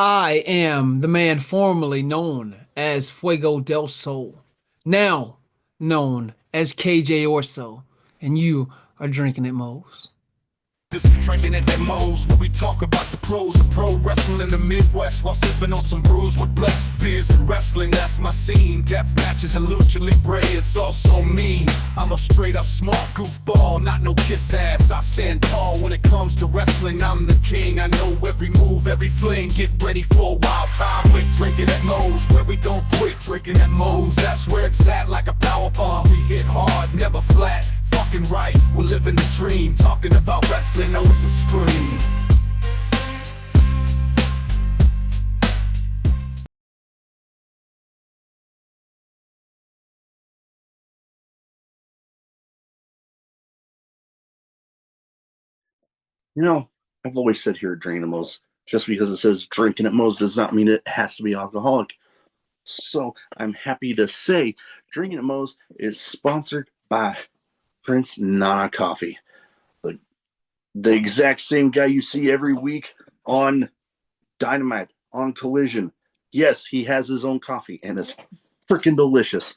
I am the man formerly known as Fuego del Sol, now known as KJ Orso, and you are drinking at Moe's. This is Drinkin at Mo's, where we talk about the pros of pro wrestling in the Midwest while sipping on some brews with blessed beers and wrestling. That's my scene. Death matches and lucha libre, it's also mean. I'm a straight up smart goofball, not no kiss ass. I stand tall when it comes to wrestling. I'm the king. I know every move, every fling. Get ready for a wild time with Drinkin at Mo's, where we don't quit. Drinkin at Mo's, that's where it's at. Like a power bomb, we hit hard, never flat. Fucking right, we're living the dream. Talking about wrestling, always a scream. You know, I've always said here at Drainamos, just because it says drinking at Moe's does not mean it has to be alcoholic. So I'm happy to say Drinking at Moe's is sponsored by Prince Nana Coffee. The exact same guy you see every week on Dynamite, on Collision. Yes, he has his own coffee and it's freaking delicious.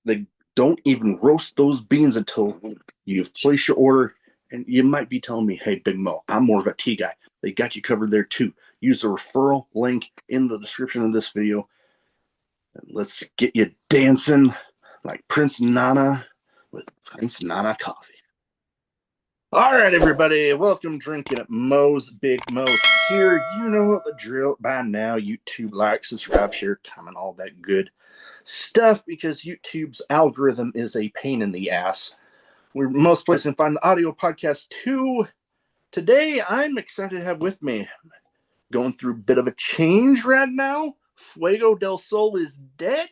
They don't even roast those beans until you've placed your order. And you might be telling me, hey, Big Mo, I'm more of a tea guy. They got you covered there too. Use the referral link in the description of this video. And let's get you dancing like Prince Nana with Prince Nana Coffee. All right, everybody. Welcome Drinking at Mo's. Big Mo here. You know the drill by now. YouTube, like, subscribe, share, comment, all that good stuff, because YouTube's algorithm is a pain in the ass. We're most places can find the audio podcast too. Today, I'm excited to have with me, going through a bit of a change right now. Fuego del Sol is dead.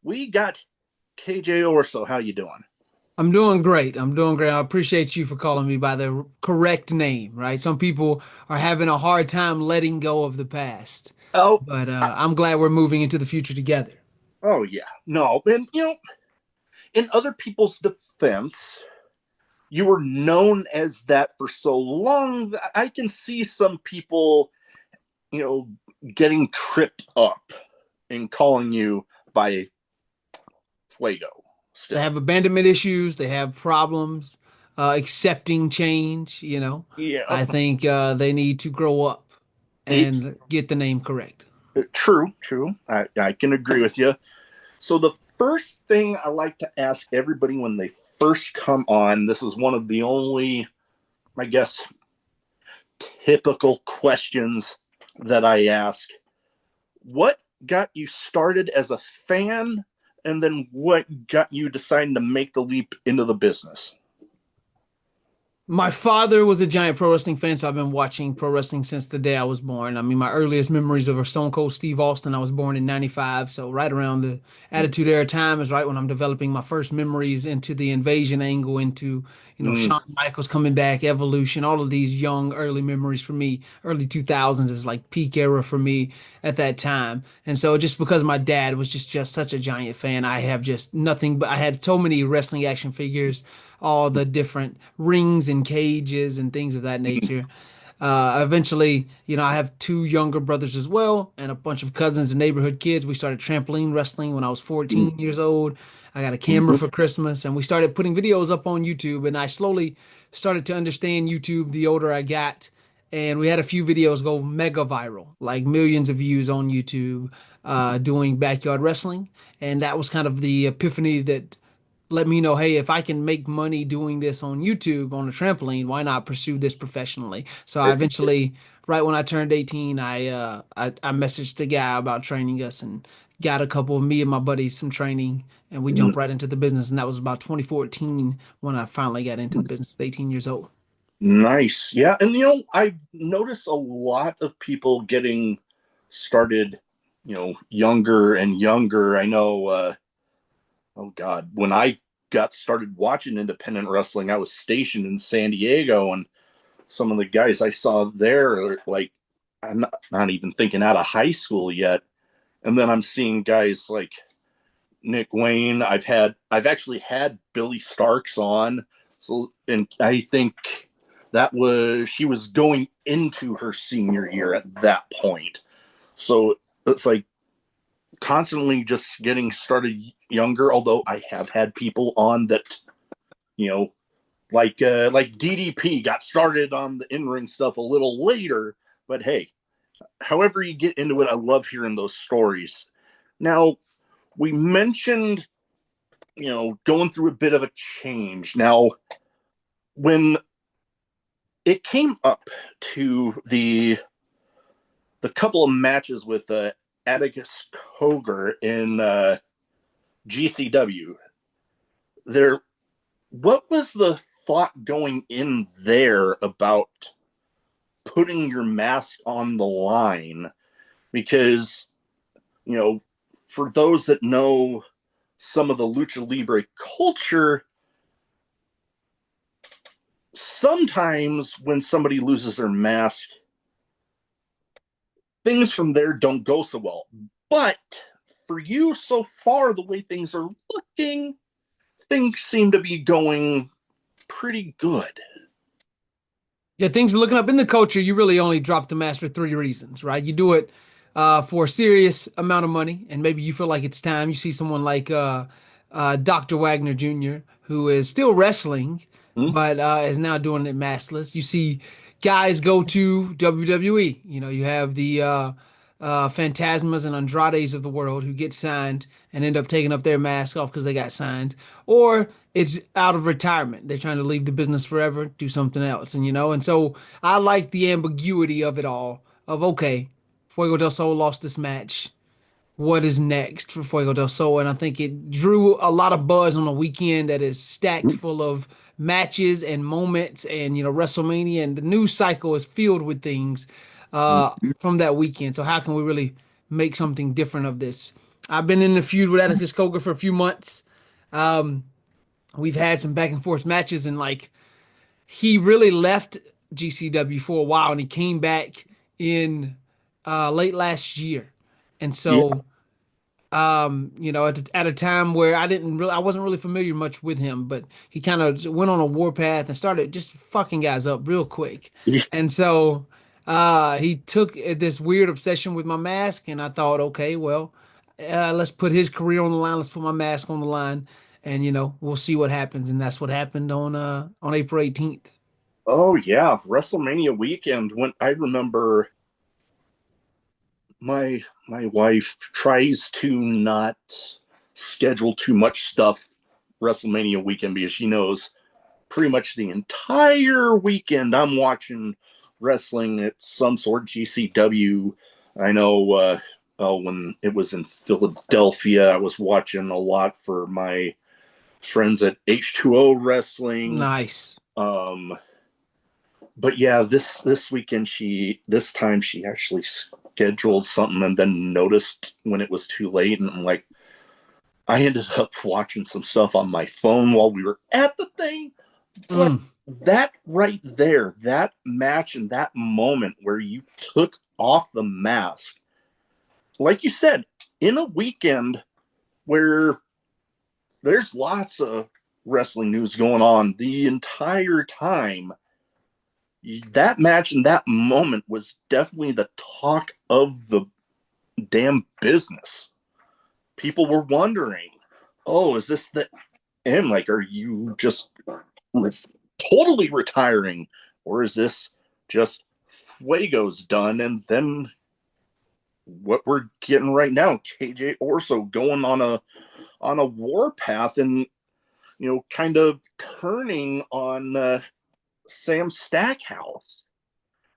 We got KJ Orso. How you doing? I'm doing great. I'm doing great. I appreciate you for calling me by the correct name, right? Some people are having a hard time letting go of the past, Oh, but I'm glad we're moving into the future together. oh yeah. No, and in other people's defense, you were known as that for so long that I can see some people, getting tripped up and calling you by Fuego They still. have abandonment issues, they have problems accepting change, Yeah, I think they need to grow up it's and get the name correct. true, true. I can agree with you. So the first thing I like to ask everybody when they first come on, this is one of the only, I guess, typical questions that I ask. What got you started as a fan, and then what got you deciding to make the leap into the business? My father was a giant pro wrestling fan, so I've been watching pro wrestling since the day I was born. I mean, my earliest memories of Stone Cold Steve Austin. I was born in '95, so right around the Attitude Era time is right when I'm developing my first memories into the invasion angle, into Mm, Shawn Michaels coming back, Evolution, all of these young early memories for me. Early 2000s is like peak era for me at that time, and so just because my dad was just such a giant fan, I have just nothing but I had so many wrestling action figures, all the different rings and cages and things of that nature. Eventually, I have two younger brothers as well, and a bunch of cousins and neighborhood kids. We started trampoline wrestling when I was mm, 14 years old. I got a camera mhm, for Christmas, and we started putting videos up on YouTube. And I slowly started to understand YouTube the older I got. And we had a few videos go mega viral, like millions of views on YouTube, doing backyard wrestling. And that was kind of the epiphany that let me know, hey, if I can make money doing this on YouTube on a trampoline, why not pursue this professionally? So I eventually, right when I turned 18, I messaged the guy about training us and got a couple of me and my buddies some training, and we mm. jumped right into the business. And that was about 2014 when I finally got into the business at 18 years old. Nice. Yeah. And, I've noticed a lot of people getting started, younger and younger. I know, oh God, when I got started watching independent wrestling, I was stationed in San Diego, and some of the guys I saw there are like, I'm not even thinking out of high school yet. And then I'm seeing guys like Nick Wayne. I've actually had Billy Starks on. So, and I think she was going into her senior year at that point. So it's like constantly just getting started younger. Although I have had people on that, you know, like DDP got started on the in ring stuff a little later. But hey, however you get into it, I love hearing those stories. Now, we mentioned, going through a bit of a change. Now, when it came up to the couple of matches with Atticus Cogar in GCW, what was the thought going in there about putting your mask on the line? Because, for those that know some of the lucha libre culture, sometimes when somebody loses their mask, things from there don't go so well. But for you so far, the way things are looking, things seem to be going pretty good. Yeah, things are looking up in the culture. You really only drop the mask for three reasons, right? You do it for a serious amount of money, and maybe you feel like it's time. You see someone like Dr. Wagner Jr., who is still wrestling, Hmm? but is now doing it maskless. You see guys go to WWE. You have the Phantasmas and Andrades of the world who get signed and end up taking up their mask off because they got signed, or it's out of retirement. They're trying to leave the business forever, do something else, and so I like the ambiguity of it all. Of okay, Fuego del Sol lost this match. What is next for Fuego del Sol? And I think it drew a lot of buzz on a weekend that is stacked full of matches and moments, and WrestleMania and the news cycle is filled with things from that weekend. So how can we really make something different of this? I've been in a feud with Atticus Cogar for a few months. Um, we've had some back and forth matches, and like he really left GCW for a while, and he came back in late last year. And Yeah. so at a time where I wasn't really familiar much with him, but he kind of went on a warpath and started just fucking guys up real quick. And so he took this weird obsession with my mask, and I thought, okay, well, let's put his career on the line. Let's put my mask on the line, and we'll see what happens. And that's what happened on April 18th. Oh yeah, WrestleMania weekend. When I remember my wife tries to not schedule too much stuff WrestleMania weekend because she knows pretty much the entire weekend I'm watching wrestling at some sort. GCW. I know when it was in Philadelphia, I was watching a lot for my friends at H2O Wrestling. Nice. Um, but yeah, this weekend this time she actually scheduled something and then noticed when it was too late, and I'm like, I ended up watching some stuff on my phone while we were at the thing. But Mm. that right there, that match and that moment where you took off the mask, like you said, in a weekend where there's lots of wrestling news going on the entire time, that match and that moment was definitely the talk of the damn business. People were wondering, oh, is this the end? Like, are you just totally retiring? Or is this just Fuego's done? And then what we're getting right now, KJ Orso going on a war path, and kind of turning on Sam Stackhouse.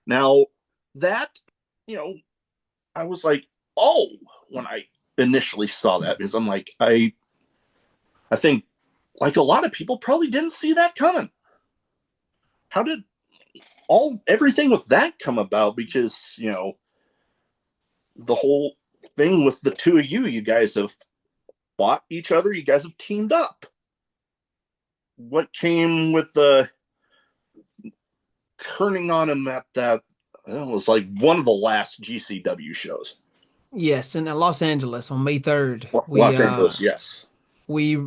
Now that, I was like, oh, when I initially saw that, because I'm like, I think like a lot of people probably didn't see that coming. How did everything with that come about? Because, the whole thing with the two of you guys have fought each other, you guys have teamed up. What came with the turning on him at that? It was like one of the last GCW shows. Yes, in Los Angeles on May 3rd, Los Angeles, yes. we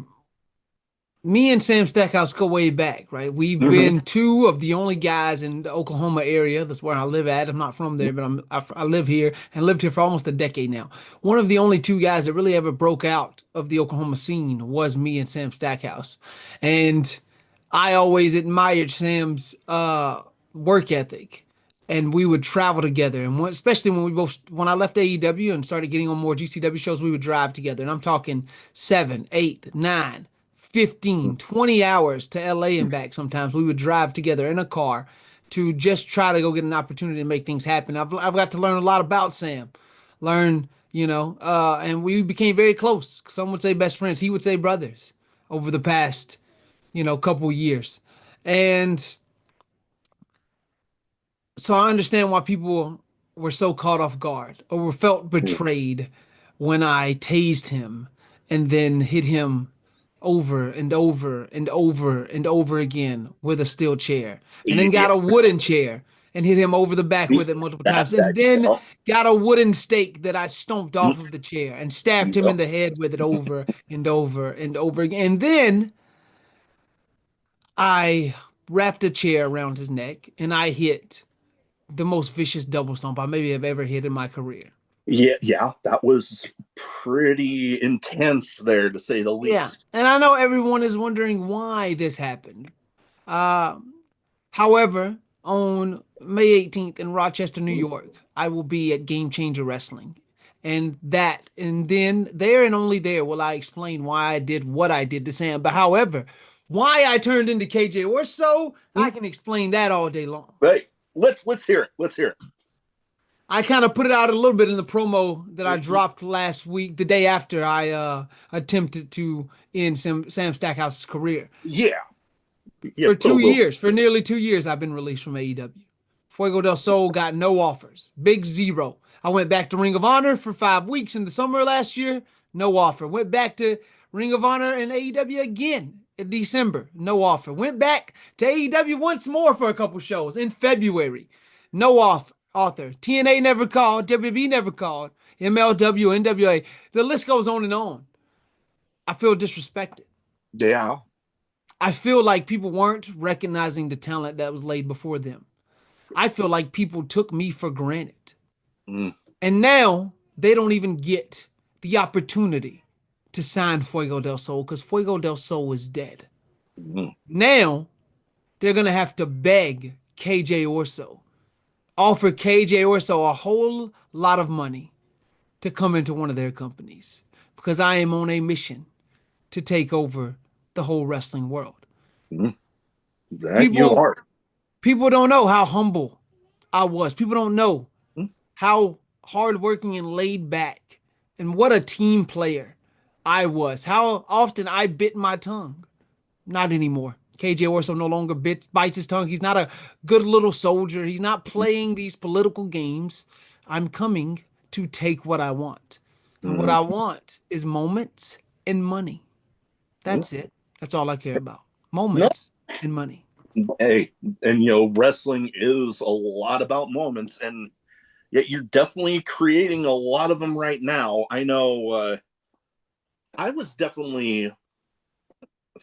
Me and Sam Stackhouse go way back, right? We've Hmm. been two of the only guys in the Oklahoma area. That's where I live at. I'm not from there, but I live here and lived here for almost a decade now. One of the only two guys that really ever broke out of the Oklahoma scene was me and Sam Stackhouse. And I always admired Sam's work ethic. And we would travel together. And especially when I left AEW and started getting on more GCW shows, we would drive together. And I'm talking 7, 8, 9, 15, 20 hours to LA and back sometimes. We would drive together in a car to just try to go get an opportunity to make things happen. I've got to learn a lot about Sam. Learn, and we became very close. Some would say best friends. He would say brothers over the past, couple years. And so I understand why people were so caught off guard or were felt betrayed when I tased him and then hit him over and over and over and over again with a steel chair, and then Yeah, got a wooden chair and hit him over the back with it multiple times, and then yeah, got a wooden stake that I stomped off of the chair and stabbed him yeah, in the head with it over and over and over again. And then I wrapped a chair around his neck and I hit the most vicious double stomp I maybe have ever hit in my career. yeah, yeah. That was pretty intense there, to say the Yeah, least. and I know everyone is wondering why this happened. Uh, However, on May 18th in Rochester, New York, I will be at Game Changer Wrestling. And then there and only there will I explain why I did what I did to Sam. But however, why I turned into KJ Orso, I can explain that all day long. Hey, let's hear it. Let's hear I kind of put it out a little bit in the promo that I it. dropped last week, the day after I attempted to end Sam Stackhouse's career. Yeah, yeah. For Put a two little. years, for nearly 2 years, I've been released from AEW. Fuego del Sol got no offers. Big zero. I went back to Ring of Honor for 5 weeks in the summer last year. No offer. Went back to Ring of Honor and AEW again in December. No offer. Went back to AEW once more for a couple shows in February. No offer. Author. TNA never called. WWE never called. MLW, NWA. The list goes on and on. I feel disrespected. Yeah. I feel like people weren't recognizing the talent that was laid before them. I feel like people took me for granted. Mm, And now they don't even get the opportunity to sign Fuego del Sol because Fuego del Sol is dead. mm, Now they're going to have to beg KJ Orso, offer KJ Orso a whole lot of money to come into one of their companies because I am on a mission to take over the whole wrestling world. mm. That you People are. People don't know how humble I was. People don't know Mm, how hardworking and laid back and what a team player I was. How often I bit my tongue. Not anymore. KJ Orso no longer bites his tongue. He's not a good little soldier. He's not playing these political games. I'm coming to take what I want. And what I mm, want is moments and money. mm. That's it. That's all I care about. No. Moments and money. Hey, and wrestling is a lot about moments, and yet you're definitely creating a lot of them right now. I know. I was definitely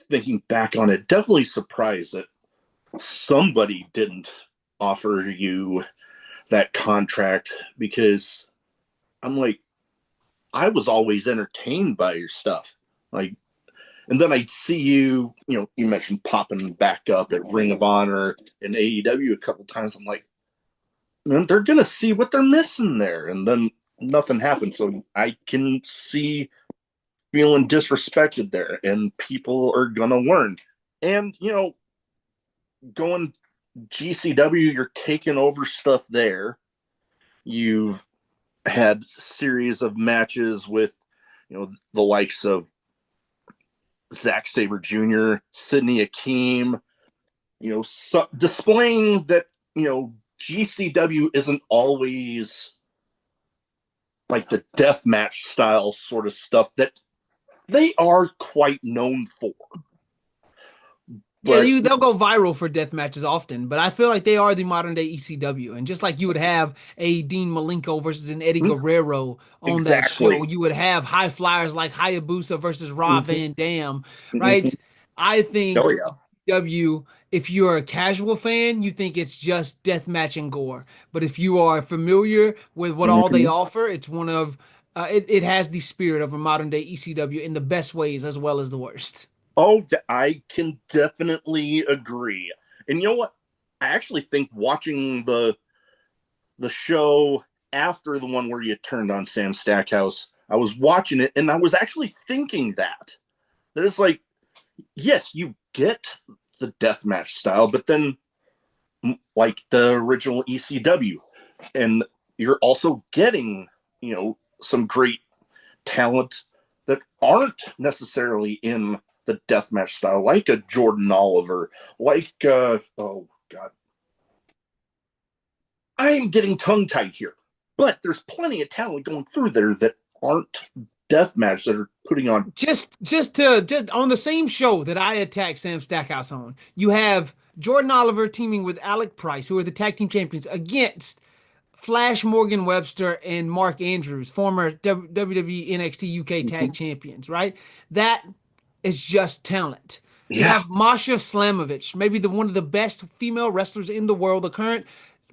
thinking back on it, definitely surprised that somebody didn't offer you that contract because I'm like, I was always entertained by your stuff. Like, and then I'd see you, you mentioned popping back up at Ring of Honor and AEW a couple times. I'm like, man, they're going to see what they're missing there. And then nothing happened. So I can see feeling disrespected there, and people are going to learn. And, going GCW, you're taking over stuff there. You've had series of matches with, the likes of Zack Sabre Jr., Sidney Akeem, displaying that, GCW isn't always like the death match style sort of stuff that they are quite known for. Yeah, But they'll go viral for death matches often, but I feel like they are the modern day ECW. And just like you would have a Dean Malenko versus an Eddie Guerrero on that show, exactly. you would have high flyers like Hayabusa versus Rob Mhm. Van Dam, right? Mhm. I Oh think yeah. W, if you're a casual fan, you think it's just deathmatch and gore. But if you are familiar with what all they Mhm. offer, it's one of it has the spirit of a modern day ECW in the best ways as well as the worst. Oh, I can definitely agree. And you know what? I actually think watching the show after the one where you turned on Sam Stackhouse, I was watching it and I was actually thinking that it's like, yes, you get the deathmatch style, but then like the original ECW, and you're also getting, some great talent that aren't necessarily in the deathmatch style, like a Jordan Oliver, like oh god, I am getting tongue tied here, but there's plenty of talent going through there that aren't deathmatch that are putting on. Just on the same show that I attacked Sam Stackhouse on, you have Jordan Oliver teaming with Alec Price, who are the tag team champions, against Flash Morgan Webster and Mark Andrews, former WWE NXT UK tag Mhm. champions, right? That is just talent. You Yeah. have Masha Slamovich, maybe the one of the best female wrestlers in the world, the current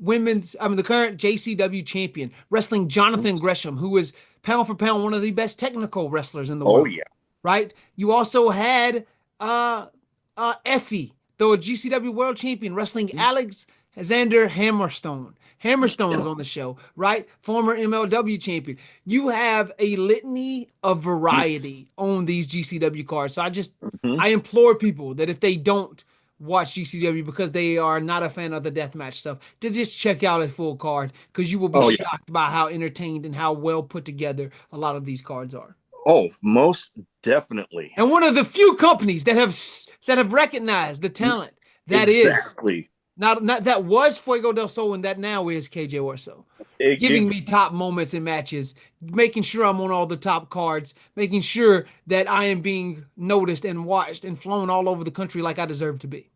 JCW champion, wrestling Jonathan Gresham, who is pound for pound one of the best technical wrestlers in the Oh world, yeah. right? You also had Effie, the GCW world champion, wrestling Alexander Hammerstone. Hammerstone's on the show, right? Former MLW champion. You have a litany of variety on these GCW cards. So Mhm. I implore people that if they don't watch GCW because they are not a fan of the deathmatch stuff, to just check out a full card because you will be Oh yeah. shocked by how entertained and how well put together a lot of these cards are. Oh, most definitely. And one of the few companies that have recognized the talent that is Exactly. not that was Fuego del Sol and that now is KJ Orso, giving me top moments in matches, making sure I'm on all the top cards, making sure that I am being noticed and watched and flown all over the country like I deserve to be.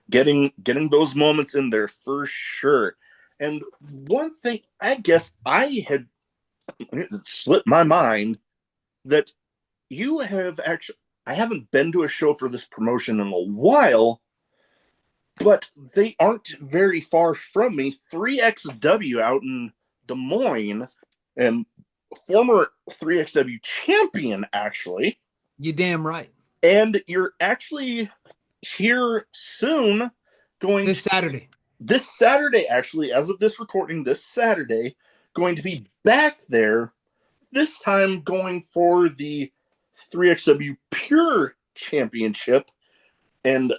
Getting those moments in there for sure. And one thing I guess I had slipped my mind that you have actually, I haven't been to a show for this promotion in a while, but they aren't very far from me. 3XW out in Des Moines, and former 3XW champion, actually. You damn right. And you're actually here soon going This to, Saturday. this Saturday, actually, as of this recording, this Saturday, going to be back there, this time going for the 3XW Pure Championship. And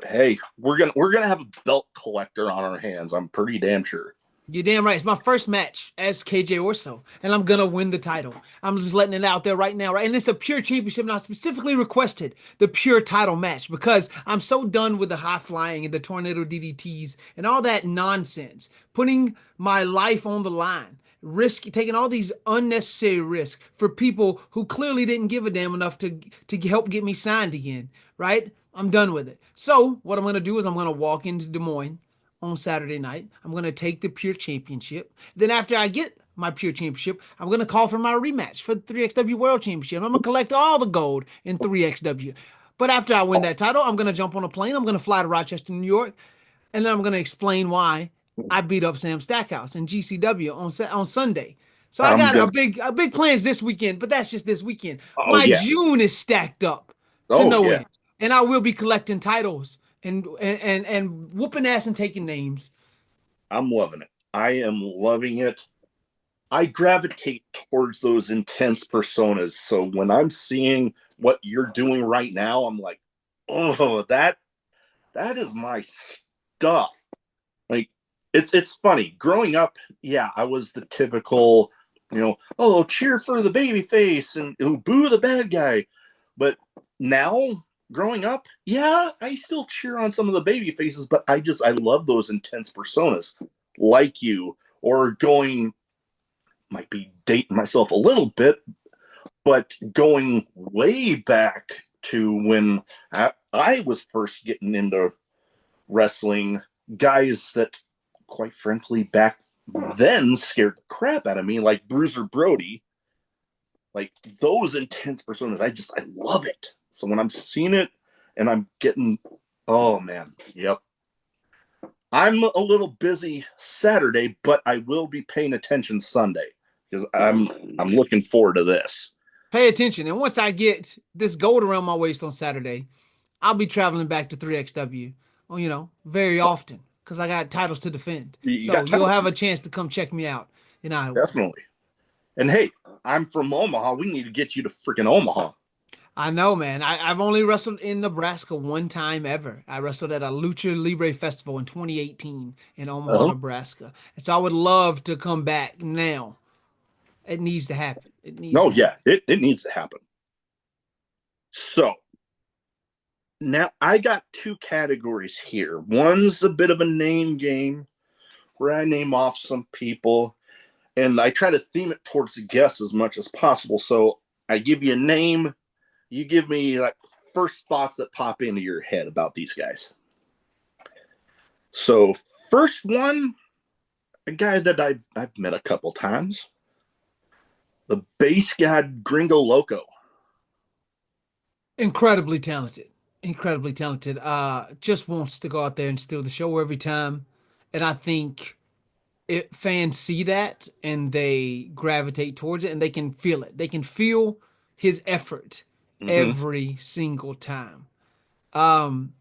hey, we're gonna have a belt collector on our hands. I'm pretty damn sure. You're damn right. It's my first match as KJ Orso, and I'm gonna win the title. I'm just letting it out there right now, right? And it's a pure championship, and I specifically requested the pure title match because I'm so done with the high flying and the tornado DDTs and all that nonsense. Putting my life on the line, taking all these unnecessary risks for people who clearly didn't give a damn enough to help get me signed again, right? I'm done with it. So what I'm gonna do is I'm gonna walk into Des Moines on Saturday night. I'm going to take the Pure Championship. Then after I get my Pure Championship, I'm going to call for my rematch for the 3XW World Championship. I'm going to collect all the gold in 3XW. But after I win that title, I'm going to jump on a plane. I'm going to fly to Rochester, New York, and then I'm going to explain why I beat up Sam Stackhouse in GCW on Sunday. So I I'm got gonna. a big plans this weekend, but that's just this weekend. Oh My yeah. June is stacked up to Oh no yeah. end, and I will be collecting titles and whooping ass and taking names. I'm loving it. I am loving it. I gravitate towards those intense personas. So when I'm seeing what you're doing right now, I'm like, oh, that is my stuff. Like it's funny. Growing up, yeah, I was the typical, oh, cheer for the baby face and boo the bad guy. But now, growing up, yeah, I still cheer on some of the baby faces, but I love those intense personas like you, or going, might be dating myself a little bit, but going way back to when I was first getting into wrestling, guys that, quite frankly, back then scared the crap out of me, like Bruiser Brody, like those intense personas. I love it. So when I'm seeing it and I'm getting, oh man, yep. I'm a little busy Saturday, but I will be paying attention Sunday because I'm looking forward to this. Pay attention. And once I get this gold around my waist on Saturday, I'll be traveling back to 3XW, well, very often because I got titles to defend. You So got you'll time, have a chance to come check me out in Iowa. definitely. And hey, I'm from Omaha. We need to get you to freaking Omaha. I know, man. I've only wrestled in Nebraska one time ever. I wrestled at a Lucha Libre Festival in 2018 in Omaha, Oh, Nebraska. And so I would love to come back now. It needs to happen. It needs no, to yeah, happen. it needs to happen. So now I got two categories here. One's a bit of a name game where I name off some people and I try to theme it towards the guests as much as possible. So I give you a name, you give me like first thoughts that pop into your head about these guys. So first one, a guy that I've met a couple times, the bass god Gringo Loco. Incredibly talented. Incredibly talented. Just wants to go out there and steal the show every time. And I think fans see that and they gravitate towards it and they can feel it. They can feel his effort Mm-hmm. every single time. Um,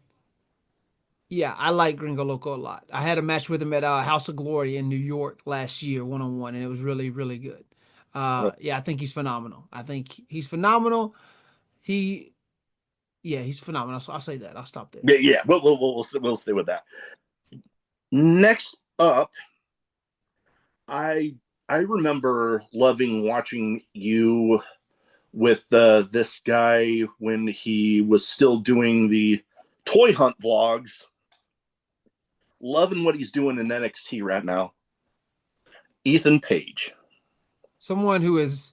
yeah, I like Gringo Loco a lot. I had a match with him at House of Glory in New York last year, one on one, and it was really, really good. Yeah, I think he's phenomenal. I think he's phenomenal. He, yeah, he's phenomenal. So I'll say that. I'll stop there. Yeah, yeah. We'll stay with that. Next up, I I remember loving watching you with this guy when he was still doing the toy hunt vlogs. Loving what he's doing in NXT right now. Ethan Page. Someone who has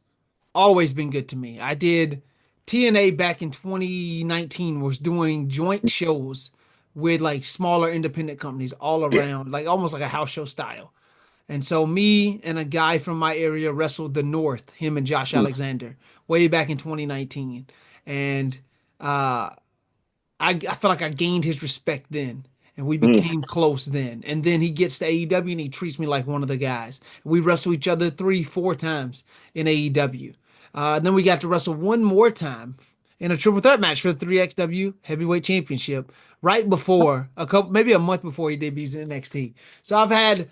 always been good to me. I did TNA back in 2019, was doing joint shows with like smaller independent companies all Yeah. around, like almost like a house show style. And so me and a guy from my area wrestled the North, him and Josh Alexander, way back in 2019. And uh I felt like I gained his respect then, and we Mm. became close then. And then he gets to AEW and he treats me like one of the guys. We wrestle each other 3, 4 times in AEW. Then we got to wrestle one more time in a triple threat match for the 3XW Heavyweight Championship right before maybe a month before he debuts in NXT. So I've had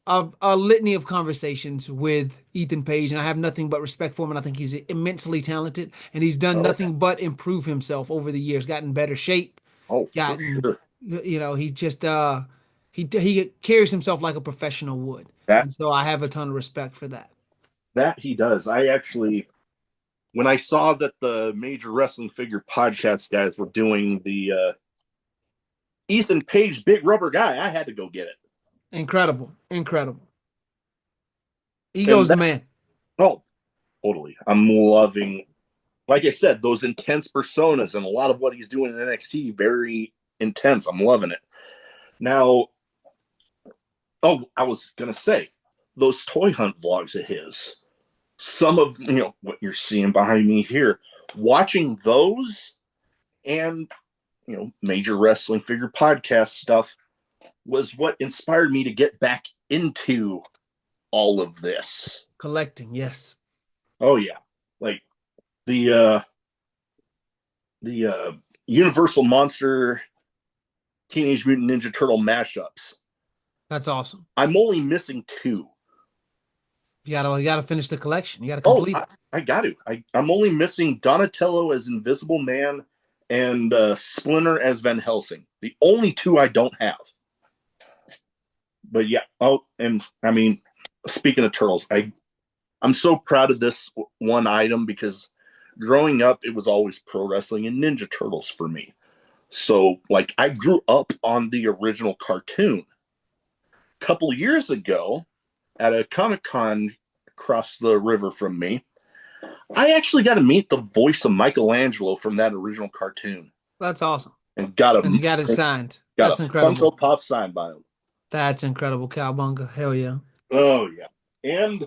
a litany of conversations with Ethan Page, and I have nothing but respect for him. And I think he's immensely talented, and he's done Oh, nothing but improve himself over the years, gotten better shape, oh, for gotten, sure. he just he carries himself like a professional would, That and so I have a ton of respect for that. that he does. I actually, when I saw that the Major Wrestling Figure podcast guys were doing the Ethan Page Big Rubber Guy, I had to go get it. Incredible, incredible. And Ego's the that, man. oh, totally. I'm loving, like I said, those intense personas and a lot of what he's doing in NXT, very intense. I'm loving it. Now, oh, I was going to say, those toy hunt vlogs of his, some of, what you're seeing behind me here, watching those and, Major Wrestling Figure podcast stuff was what inspired me to get back into all of this. Collecting, yes. Oh yeah, like the Universal Monster Teenage Mutant Ninja Turtle mashups. That's awesome. I'm only missing two. You gotta finish the collection. You gotta Oh, complete it. I got to. I'm only missing Donatello as Invisible Man and Splinter as Van Helsing. The only two I don't have. But yeah. Oh, and I mean, speaking of turtles, I'm so proud of this one item because growing up, it was always pro wrestling and Ninja Turtles for me. So, like, I grew up on the original cartoon. A couple of years ago, at a Comic-Con across the river from me, I actually got to meet the voice of Michelangelo from that original cartoon That's awesome. and got And you got it signed. a That's Funko incredible. Pop signed by him. That's incredible, Cowbunga. Hell yeah. Oh, yeah. And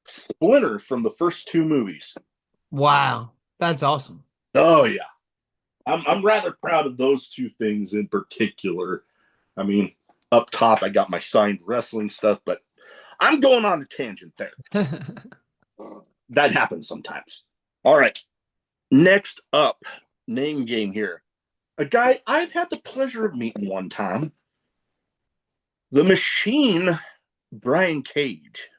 Splinter from the first two movies. Wow. That's awesome. Oh yeah, I'm rather proud of those two things in particular. I mean, up top I got my signed wrestling stuff, but I'm going on a tangent there. That happens sometimes. All right, next up, name game here. A guy I've had the pleasure of meeting one time, the Machine, Brian Cage.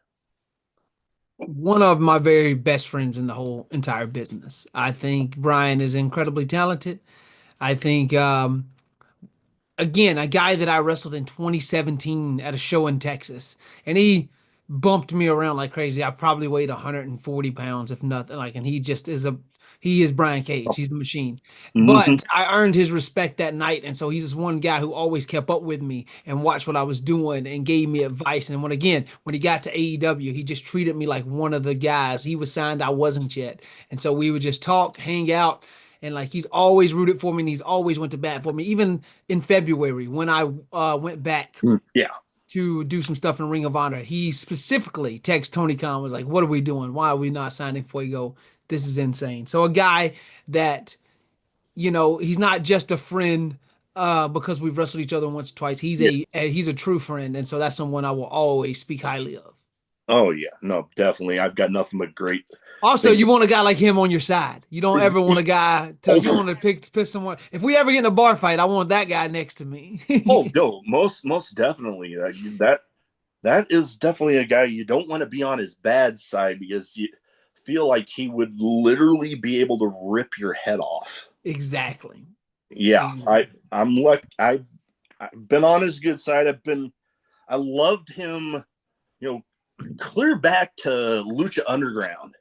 One of my very best friends in the whole entire business. I think Brian is incredibly talented. I think again, a guy that I wrestled in 2017 at a show in Texas, and he bumped me around like crazy. I probably weighed 140 pounds, if nothing. Like, and he is Brian Cage. He's the machine. Mm-hmm. But I earned his respect that night, and so he's this one guy who always kept up with me and watched what I was doing and gave me advice. And when he got to AEW, he just treated me like one of the guys. He was signed, I wasn't yet, and so we would just talk, hang out. And like he's always rooted for me and he's always went to bat for me. Even in February when I went back Yeah. to do some stuff in Ring of Honor, he specifically texted Tony Khan was like, "What are we doing? Why are we not signing Fuego? This is insane." So a guy that he's not just a friend because we've wrestled each other once or twice. Yeah. He's a true friend, and so that's someone I will always speak highly of. Oh yeah. No, definitely. I've got nothing but great Also, things. you want a guy like him on your side. You don't ever want a guy to you don't Oh, want to piss someone. If we ever get in a bar fight, I want that guy next to oh me. no, most definitely. That is definitely a guy you don't want to be on his bad side because you feel like he would literally be able to rip your head off. Exactly. Yeah, Exactly. I'm lucky. I've been on his good side. I loved him, you know, clear back to Lucha Underground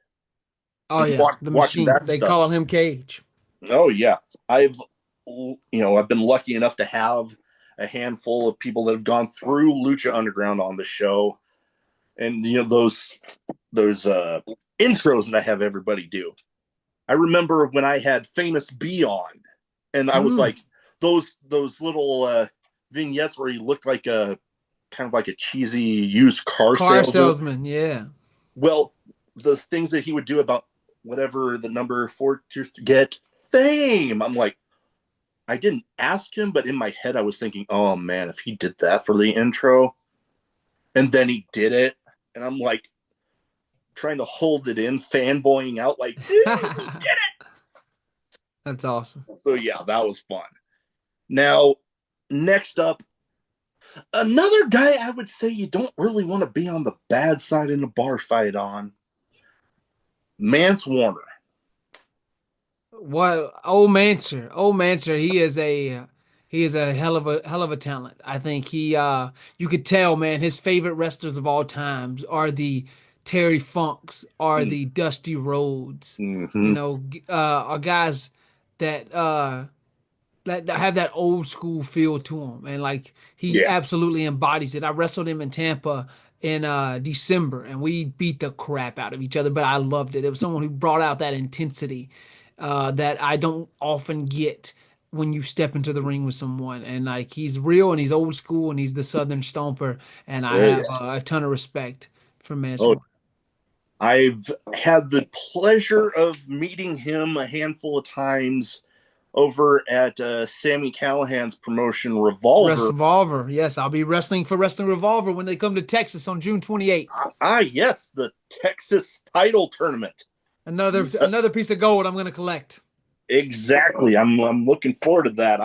Oh and yeah, the watching machine. that They stuff. call him Cage. Oh yeah, I've been lucky enough to have a handful of people that have gone through Lucha Underground on the show, and those intros that I have everybody do. I remember when I had Famous B on, and I was Mm. like those little vignettes where he looked like a kind of like a cheesy used car Car salesman. salesman. Yeah. Well, the things that he would do about whatever the number for to get fame. I'm like, I didn't ask him, but in my head I was thinking, oh man, if he did that for the intro, and then he did it, and I'm like trying to hold it in, fanboying out, like, he did That's awesome. it. So yeah, that was fun. Now, next up, another guy I would say you don't really want to be on the bad side in a bar fight on. Mance Warner. What old Manser, he is a hell of a talent. I think you could tell, man, his favorite wrestlers of all times are the Terry Funks, are the Dusty Rhodes, Mm-hmm. are guys that that have that old school feel to him, and like he Yeah. absolutely embodies it. I wrestled him in Tampa in December, and we beat the crap out of each other, but I loved it. It was someone who brought out that intensity that I don't often get when you step into the ring with someone. And like he's real and he's old school and he's the Southern Stomper, and I Oh have yeah. a ton of respect for Mance Oh, Warner. I've had the pleasure of meeting him a handful of times over at Sammy Callahan's promotion Revolver. Revolver, yes, I'll be wrestling for Wrestling Revolver when they come to Texas on June 28th. Yes, the Texas title tournament. Another piece of gold I'm going to collect. Exactly. I'm looking forward to that.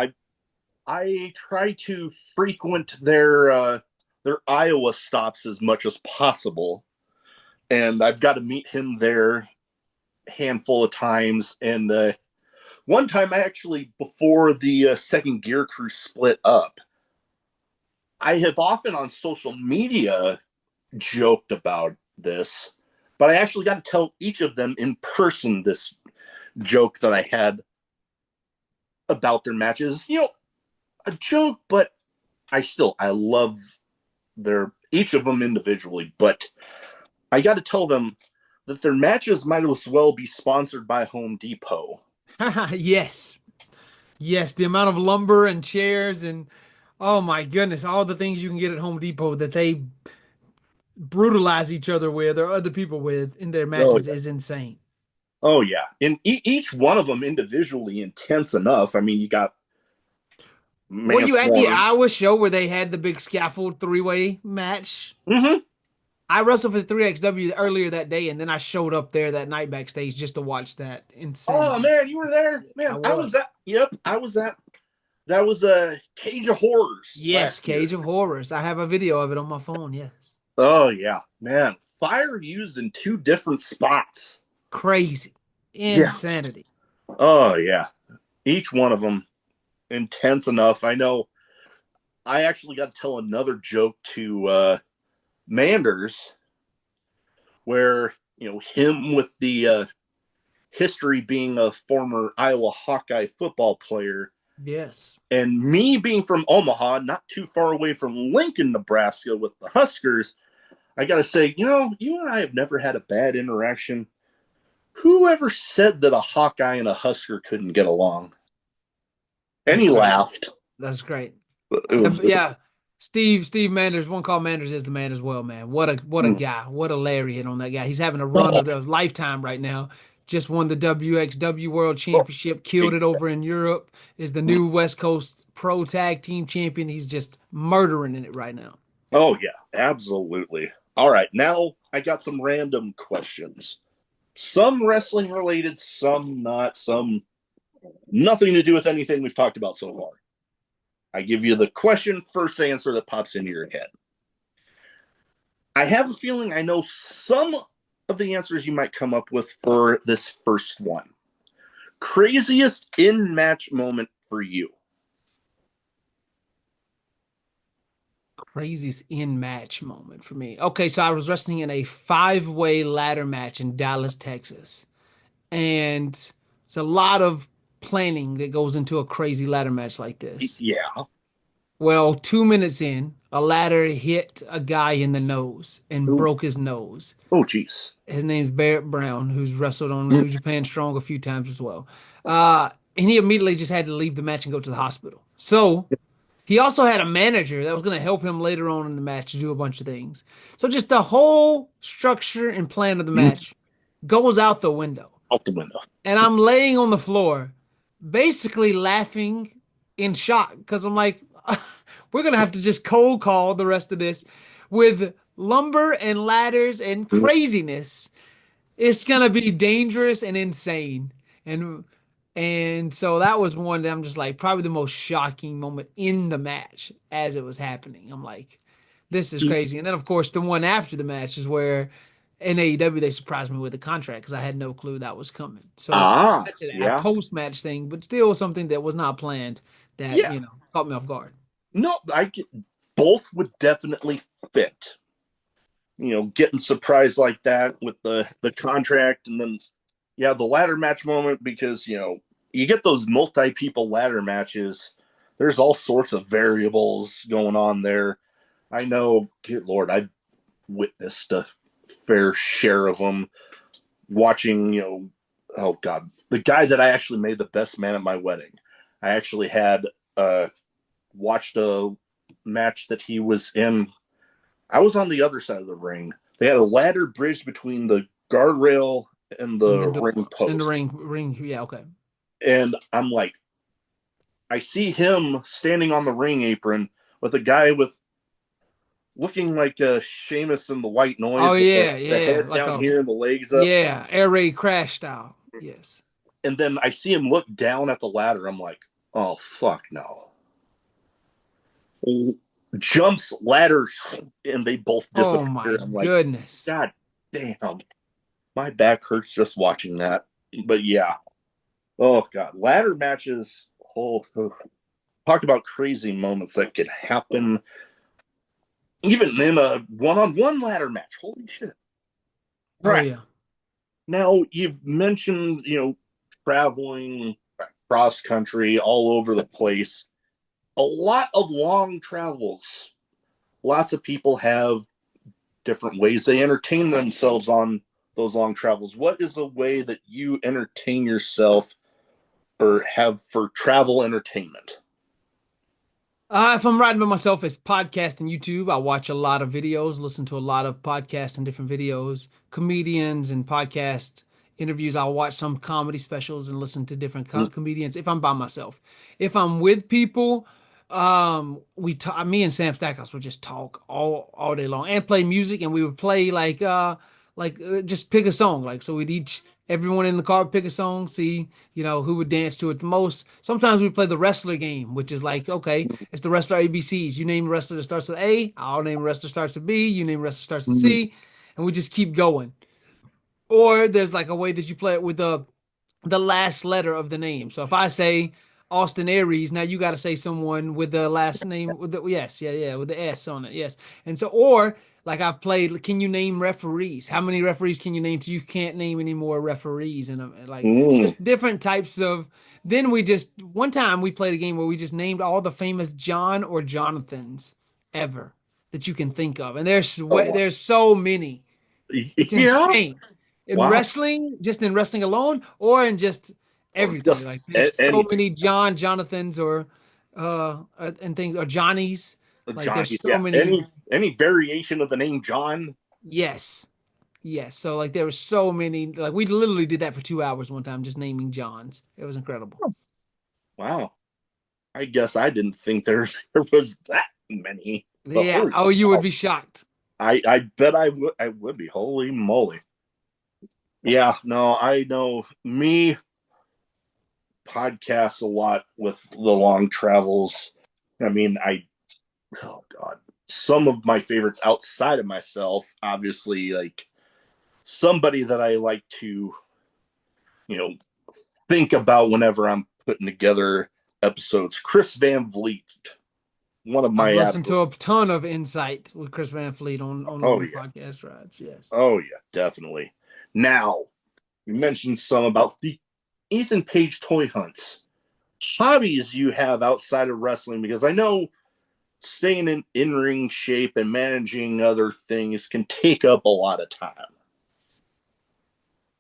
I try to frequent their Iowa stops as much as possible, and I've got to meet him there a handful of times. And one time, actually, before the second Gear Crew split up, I have often on social media joked about this, but I actually got to tell each of them in person this joke that I had about their matches. A joke, but I love their each of them individually, but I got to tell them that their matches might as well be sponsored by Home Depot. Yes. Yes, the amount of lumber and chairs and oh my goodness, all the things you can get at Home Depot that they brutalize each other with or other people with in their Oh matches yeah. is insane. Oh yeah, and each one of them individually intense enough. I mean, you got Were you at the Manslaughter. Iowa show where they had the big scaffold three-way match? Hmm. I wrestled for the 3XW earlier that day, and then I showed up there that night backstage just to watch that Oh insanity. man, you were there, I man. I was was. that. Yep, I was that. That was a Cage of Horrors Yes, last year. Cage of Horrors. I have a video of it on my phone. Yes. Oh yeah, man. Fire used in two different spots. Crazy. Yeah. Insanity. Oh yeah. Each one of them intense enough. I know. I actually got to tell another joke to Manders, where him with the history being a former Iowa Hawkeye football player, Yes. and me being from Omaha, not too far away from Lincoln, Nebraska, with the Huskers. I got to say, you and I have never had a bad interaction. Whoever said that a Hawkeye and a Husker couldn't get along? And That's he great. laughed. That's great. It was, it was Yeah. Steve Manders, one call Manders is the man as well, man. What a guy. What a lariat on that guy. He's having a run oh, of his lifetime right now. Just won the WXW World Championship, killed it over in Europe, is the new West Coast Pro Tag Team Champion. He's just murdering in it right now. oh yeah, absolutely. All right, now I got some random questions. Some wrestling related, some not, some nothing to do with anything we've talked about so far. I give you the question, first answer that pops into your head. I have a feeling I know some of the answers you might come up with for this first one. Craziest in match moment for you? Craziest in match moment for me. Okay, so I was wrestling in a five-way ladder match in Dallas, Texas. And it's a lot of planning that goes into a crazy ladder match like this. Yeah. Well, 2 minutes in, a ladder hit a guy in the nose and Oh, broke his nose. oh, geez. His name's Barrett Brown, who's wrestled on New Japan Strong a few times as well. And he immediately just had to leave the match and go to the hospital. So he also had a manager that was going to help him later on in the match to do a bunch of things. So just the whole structure and plan of the match goes out the window. Out the window. And I'm laying on the floor, basically laughing in shock because I'm like, we're gonna have to just cold call the rest of this with lumber and ladders and craziness. It's gonna be dangerous and insane. And so that was one that I'm just like probably the most shocking moment in the match as it was happening. I'm like, this is crazy. And then of course the one after the match is where in AEW they surprised me with the contract because I had no clue that was coming. So Ah, that's a yeah. post-match thing, but still something that was not planned that, Yeah. caught me off guard. No, both would definitely fit. Getting surprised like that with the contract, and then yeah, the ladder match moment, because you get those multi people ladder matches. There's all sorts of variables going on there. I know, good lord, I witnessed a fair share of them. Watching, oh god, the guy that I actually made the best man at my wedding. I actually had watched a match that he was in. I was on the other side of the ring. They had a ladder bridge between the guardrail and And the the ring door and the post. ring, yeah, okay. And I'm like, I see him standing on the ring apron with a guy with looking like Sheamus in the white Oh noise with yeah, the yeah, head like down a here and the legs up. yeah, air raid crash style. Yes. And then I see him look down at the ladder. I'm like, oh, fuck no. Jumps, ladders, and they both Oh my disappear. I'm like, goodness. God damn. My back hurts just watching that. But yeah. Oh, God. Ladder matches. Oh. Talk about crazy moments that could happen even in a one-on-one ladder match. Holy shit. Oh Right. yeah. Now, you've mentioned, traveling cross country all over the place. A lot of long travels. Lots of people have different ways they entertain themselves on those long travels. What is a way that you entertain yourself or have for travel entertainment? If I'm riding by myself, it's podcast and YouTube. I watch a lot of videos, listen to a lot of podcasts and different videos, comedians and podcasts interviews. I'll watch some comedy specials and listen to different comedians if I'm by myself. If I'm with people, we talk, me and Sam Stackhouse would just talk all day long and play music, and we would play just pick a song. Like, so we'd each everyone in the car would pick a song, see, who would dance to it the most. Sometimes we play the wrestler game, which is like, okay, it's the wrestler ABCs. You name a wrestler that starts with A, I'll name a wrestler that starts with B, you name a wrestler that starts with Mhm. C, and we just keep going. Or there's like a way that you play it with the last letter of the name. So if I say Austin Aries, now you got to say someone with the last name with the yes, yeah, with the S on it, yes. And so, or like I played, can you name referees? How many referees can you name? So you can't name any more referees, and like Mm. just different types of. Then we just one time we played a game where we just named all the famous John or Jonathans ever that you can think of, and Oh, wow. there's so many. It's Yeah. insane in Wow. wrestling, just in wrestling alone, or in just Or everything. just Like there's so anything. many Jonathans or and things or Johnnies. Like there's John. so Yeah. many. Any variation of the name John. Yes, yes. So like there were so many. Like we literally did that for 2 hours one time, just naming Johns. It was incredible. Wow. I guess I didn't think there was that many. But Yeah. holy Oh, you would cow. be shocked. I bet I would be. Holy moly. Yeah, no, I know me podcasts a lot with the long travels. I mean, oh God. Some of my favorites outside of myself, obviously, like somebody that I like to, you know, think about whenever I'm putting together episodes. Chris Van Vliet, one of I've my listened absolute. to a ton of Insight with Chris Van Fleet on Oh long yeah, podcast rides. Yes. oh yeah, definitely. Now you mentioned some about the Ethan Page toy hunts. Hobbies you have outside of wrestling, because I know staying in ring shape and managing other things can take up a lot of time.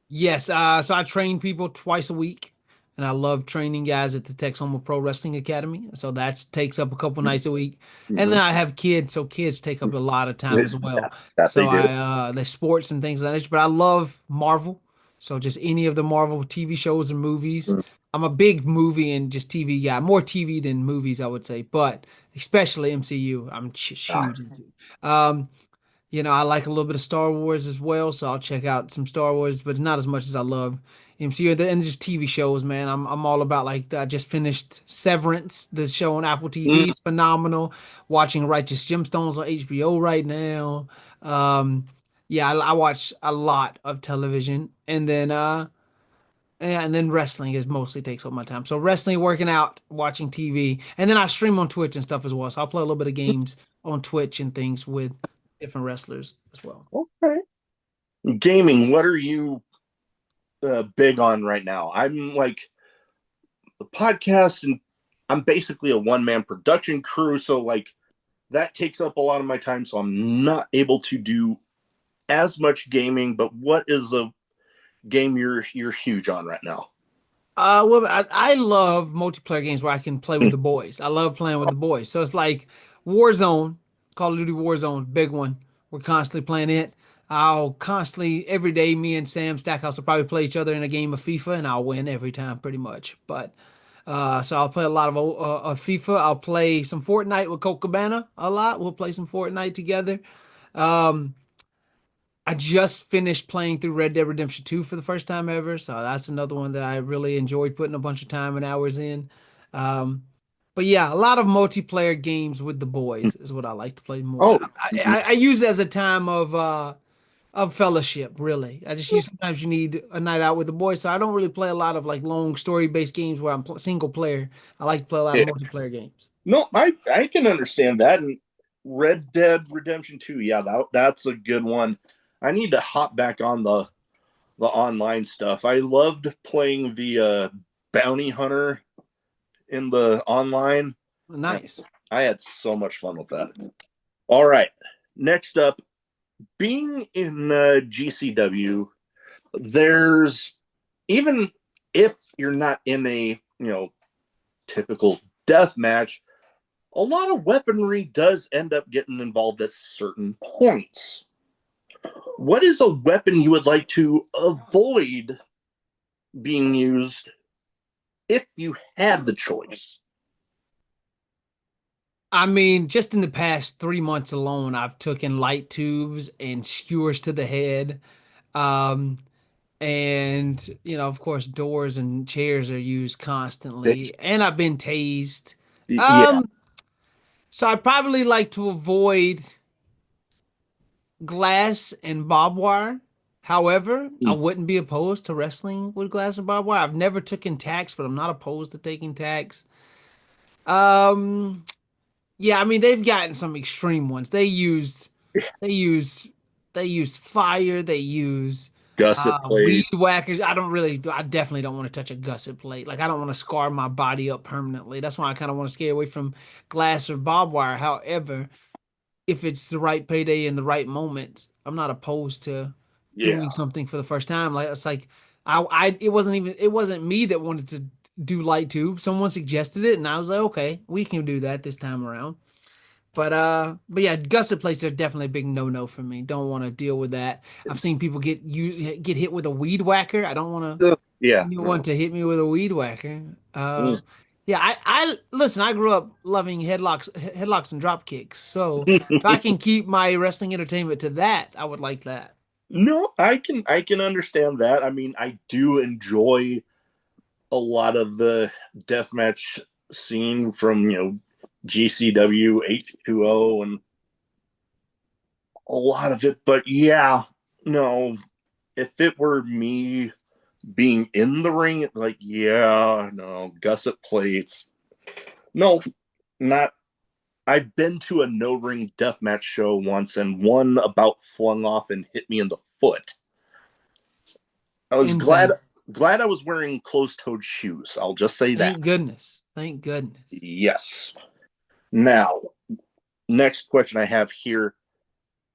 Yes, so I train people twice a week, and I love training guys at the Texoma Pro Wrestling Academy. So that takes up a couple nights a week, and then Mm-hmm. I have kids, so kids take up a lot of time as Yeah, well. that they So do. the sports and things like that. But I love Marvel, so just any of the Marvel TV shows and movies. I'm a big movie and just TV guy, more TV than movies, I would say, but especially MCU. I'm Ah, huge into. Um, I like a little bit of Star Wars as well, so I'll check out some Star Wars, but it's not as much as I love MCU and just TV shows, man. I'm all about like I just finished Severance, the show on Apple TV. mm, It's phenomenal. Watching Righteous Gemstones on HBO right now. Um, yeah, I watch a lot of television, and then yeah, and then wrestling is mostly takes up my time. So wrestling, working out, watching TV, and then I stream on Twitch and stuff as well. So I'll play a little bit of games on Twitch and things with different wrestlers as well. okay. Gaming, what are you big on right now? I'm like the podcast, and I'm basically a one man production crew, so like that takes up a lot of my time. So I'm not able to do as much gaming. But what is a game you're huge on right now? Well, I love multiplayer games where I can play with the boys. I love playing with the boys. So it's like Warzone, Call of Duty Warzone, big one. We're constantly playing it. I'll constantly every day. Me and Sam Stackhouse will probably play each other in a game of FIFA, and I'll win every time, pretty much. But so I'll play a lot of FIFA. I'll play some Fortnite with Colt Cabana a lot. We'll play some Fortnite together. Um, I just finished playing through Red Dead Redemption 2 for the first time ever, so that's another one that I really enjoyed putting a bunch of time and hours in. Um, but yeah, a lot of multiplayer games with the boys is what I like to play more. Oh, I use it as a time of fellowship, really. I just use sometimes you need a night out with the boys, so I don't really play a lot of like long story-based games where I'm single player. I like to play a lot of yeah. multiplayer games. No, I can understand that. And Red Dead Redemption 2, yeah, that's a good one. I need to hop back on the online stuff. I loved playing the bounty hunter in the online. Nice. I had so much fun with that. All right. Next up, being in GCW, there's even if you're not in a typical death match, a lot of weaponry does end up getting involved at certain points. What is a weapon you would like to avoid being used if you had the choice? I mean, just in the past 3 months alone, I've taken light tubes and skewers to the head. Um, and of course, doors and chairs are used constantly. And I've been tased. Yeah. Um, so I probably like to avoid glass and barbed wire. However, I wouldn't be opposed to wrestling with glass and barbed wire. I've never taken tacks, but I'm not opposed to taking tacks. Um, yeah, I mean they've gotten some extreme ones. They use they use fire, they use Gusset weed plate. whackers. I definitely don't want to touch a gusset plate. Like I don't want to scar my body up permanently. That's why I kind of want to stay away from glass or barbed wire. However, if it's the right payday in the right moment, I'm not opposed to Yeah. doing something for the first time. Like it's like it wasn't me that wanted to do light tube. Someone suggested it, and I was like, okay, we can do that this time around. But yeah, gusset plates are definitely a big no-no for me. Don't want to deal with that. I've seen people get hit with a weed whacker. I don't want Yeah. anyone No. to hit me with a weed whacker. Mm. Yeah, I listen, I grew up loving headlocks and drop kicks. So if I can keep my wrestling entertainment to that, I would like that. No, I can understand that. I mean, I do enjoy a lot of the deathmatch scene from GCW, H2O, and a lot of it. But yeah, no, if it were me being in the ring, like yeah, no, gusset plates. No, not. I've been to a no ring deathmatch show once, and one about flung off and hit me in the foot. I was glad Insane. glad I was wearing closed toed shoes. I'll just say that. Thank goodness. Thank goodness. Yes. Now, next question I have here.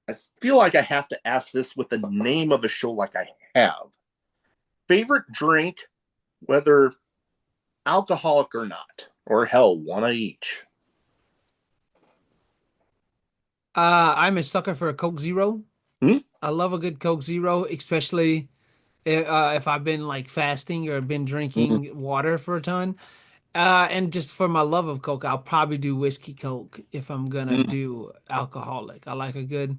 I feel like I have to ask this with the name of a show like I have. Favorite drink, whether alcoholic or not, or hell, one of each. I'm a sucker for a Coke Zero. Hmm? I love a good Coke Zero, especially if I've been like fasting or been Mm. drinking water for a ton. And just for my love of Coke, I'll probably do whiskey Coke if I'm gonna Mm. do alcoholic. I like a good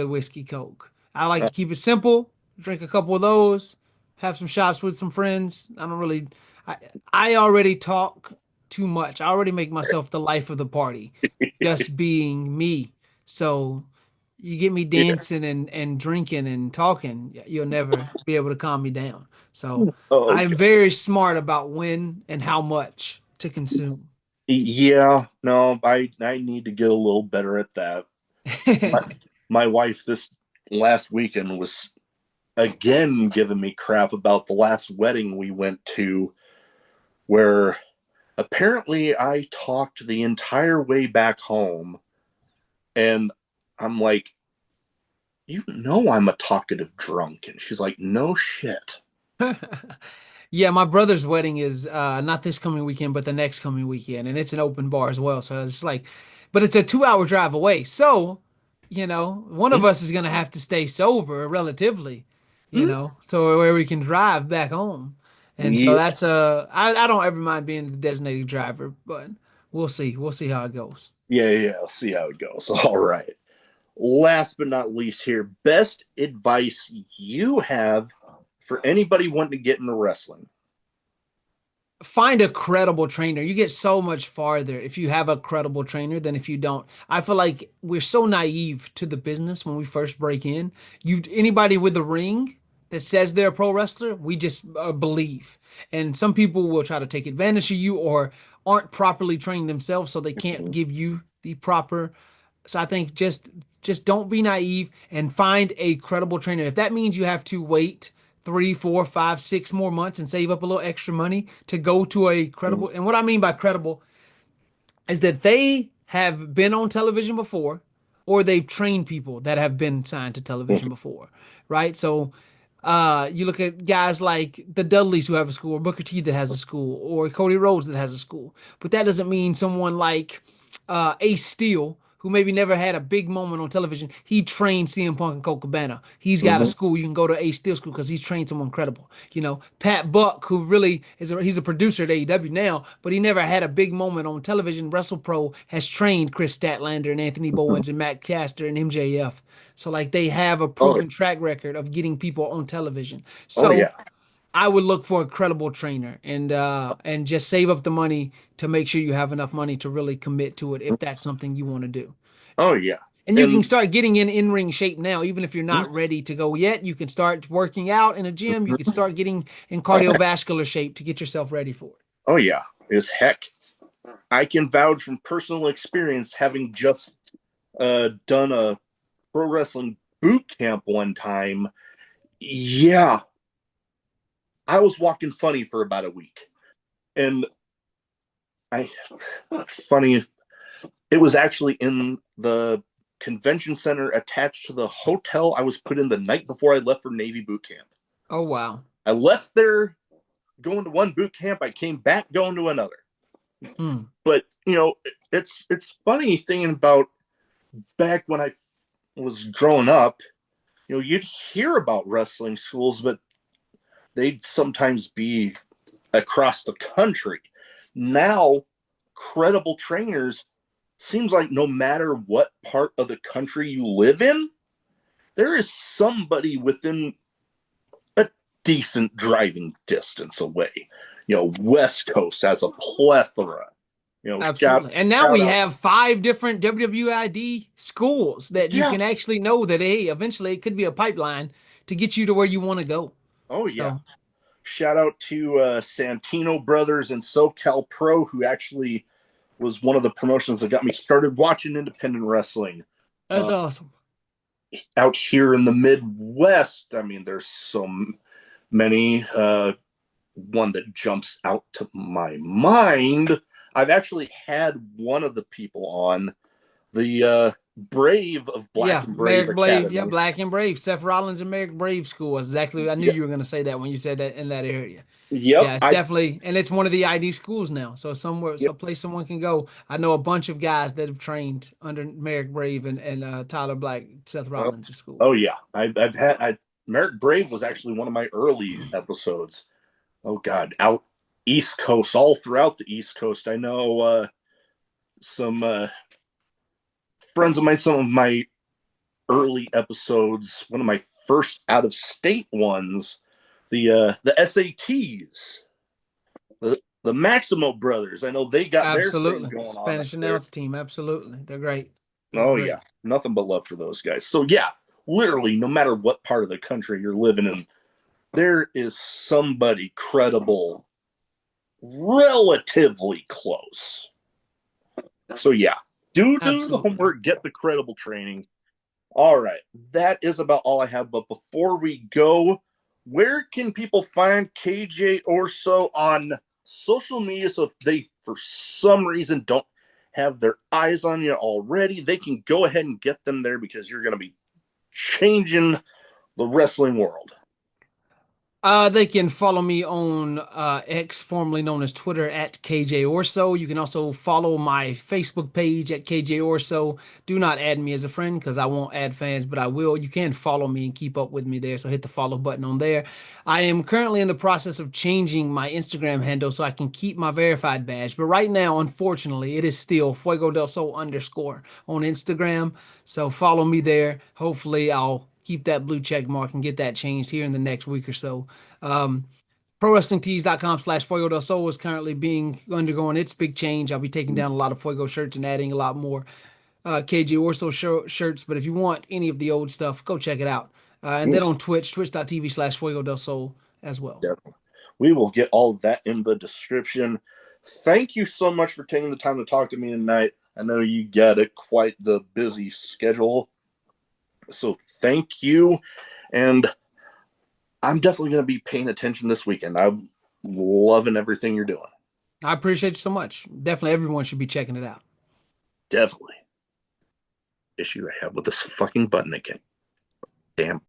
whiskey Coke. I like to keep it simple, drink a couple of those, have some shots with some friends. I, I already talk too much. I already make myself the life of the party, just being me. So you get me Yeah. dancing and drinking and talking, you'll never be able to calm me down. So Oh, I'm okay. very smart about when and how much to consume. Yeah. No, I need to get a little better at that. My, my wife this last weekend was again giving me crap about the last wedding we went to, where apparently I talked the entire way back home, and I'm like, I'm a talkative drunk. And she's like, no shit. Yeah, my brother's wedding is not this coming weekend, but the next coming weekend, and it's an open bar as well. So it's just like, but it's a 2 hour drive away. So, one of Hmm? us is gonna have to stay sober relatively, Hmm? so where we can drive back home. And so Yeah, I don't ever mind being the designated driver, but we'll see. We'll see how it goes. yeah. I'll see how it goes. All right. Last but not least, here, best advice you have for anybody wanting to get into wrestling. Find a credible trainer. You get so much farther if you have a credible trainer than if you don't. I feel like we're so naive to the business when we first break in. Anybody with a ring that says they're a pro wrestler, we just believe. And some people will try to take advantage of you or aren't properly trained themselves, so they can't give you the proper. So I think just don't be naive and find a credible trainer. If that means you have to wait 3, 4, 5, 6 more months and save up a little extra money to go to a credible, and what I mean by credible is that they have been on television before or they've trained people that have been signed to television before, right? So you look at guys like the Dudleys who have a school, or Booker T that has a school, or Cody Rhodes that has a school. But that doesn't mean someone like Ace Steel, who maybe never had a big moment on television, he trained CM Punk and Colt Cabana. He's got a Hmm. school. You can go to Ace Steel School because he's trained someone incredible. You know, Pat Buck, who really he's a producer at AEW now, but he never had a big moment on television. WrestlePro has trained Chris Statlander and Anthony Bowens and Matt Caster and MJF. So like they have a Oh, proven track record of getting people on television. oh yeah, So I would look for a credible trainer and just save up the money to make sure you have enough money to really commit to it if that's something you want to do. oh yeah, And you can and start getting in ring shape now, even if you're not ready to go yet. You can start working out in a gym. You can start getting in cardiovascular shape to get yourself ready for it. oh yeah, is heck. I can vouch from personal experience, having just done a pro wrestling boot camp one time. Yeah, I was walking funny for about a week, and I. It's funny. It was actually in the convention center attached to the hotel I was put in the night before I left for Navy boot camp. Oh wow. I left there going to one boot camp. I came back going to another. Hmm. But it's funny thinking about back when I was growing up. You'd hear about wrestling schools, but they'd sometimes be across the country. Now, credible trainers seems like no matter what part of the country you live in, there is somebody within a decent driving distance away. West Coast has a plethora. Absolutely. And now shout we out. have 5 different WWID schools that you Yeah. can actually know that, hey, eventually it could be a pipeline to get you to where you want to go. Oh yeah. So Shout out to Santino Brothers and SoCal Pro, who actually was one of the promotions that got me started watching independent wrestling. that's awesome. Out here in the Midwest, I mean, there's so many. One that jumps out to my mind. I've actually had one of the people on the Brave of Black Yeah, and Brave Merrick Brave. Yeah, Academy. Black and Brave. Seth Rollins and Merrick Brave school. Exactly. I knew Yeah, you were going to say that when you said that in that area. yep. Yeah, it's definitely, and it's one of the ID schools now. So somewhere, Yep. so place someone can go. I know a bunch of guys that have trained under Merrick Brave and Tyler Black, Seth Oh, Rollins' school. oh yeah. I've had Merrick Brave was actually one of my early episodes. Oh God, out East Coast, all throughout the East Coast. I know some friends of mine. Some of my early episodes. One of my first out of state ones. The SATs. The Maximo brothers. I know they got their thing Absolutely. going on up Spanish there. announce team. Absolutely. They're great. They're Oh yeah, great. nothing but love for those guys. So yeah, literally, no matter what part of the country you're living in, there is somebody credible, relatively close. So yeah, do the Absolutely. homework, get the credible training. All right, that is about all I have. But before we go, where can people find KJ Orso on social media? So if they, for some reason, don't have their eyes on you already, they can go ahead and get them there because you're going to be changing the wrestling world. They can follow me on X, formerly known as Twitter, at KJ Orso. You can also follow my Facebook page at KJ Orso. Do not add me as a friend because I won't add fans, but I will. You can follow me and keep up with me there. So hit the follow button on there. I am currently in the process of changing my Instagram handle so I can keep my verified badge. But right now, unfortunately, it is still Fuego Del Sol _ on Instagram. So follow me there. Hopefully, I'll keep that blue check mark and get that changed here in the next week or so. Um, ProWrestlingTees.com/Fuego del Sol is currently undergoing its big change. I'll be taking down a lot of Fuego shirts and adding a lot more KJ Orso shirts. But if you want any of the old stuff, go check it out. And then on Twitch, twitch.tv/Fuego del Sol as well. Yeah. We will get all of that in the description. Thank you so much for taking the time to talk to me tonight. I know you got quite the busy schedule. So thank you. And I'm definitely going to be paying attention this weekend. I'm loving everything you're doing. I appreciate you so much. Definitely everyone should be checking it out. Definitely. Issue I have with this fucking button again. Damn.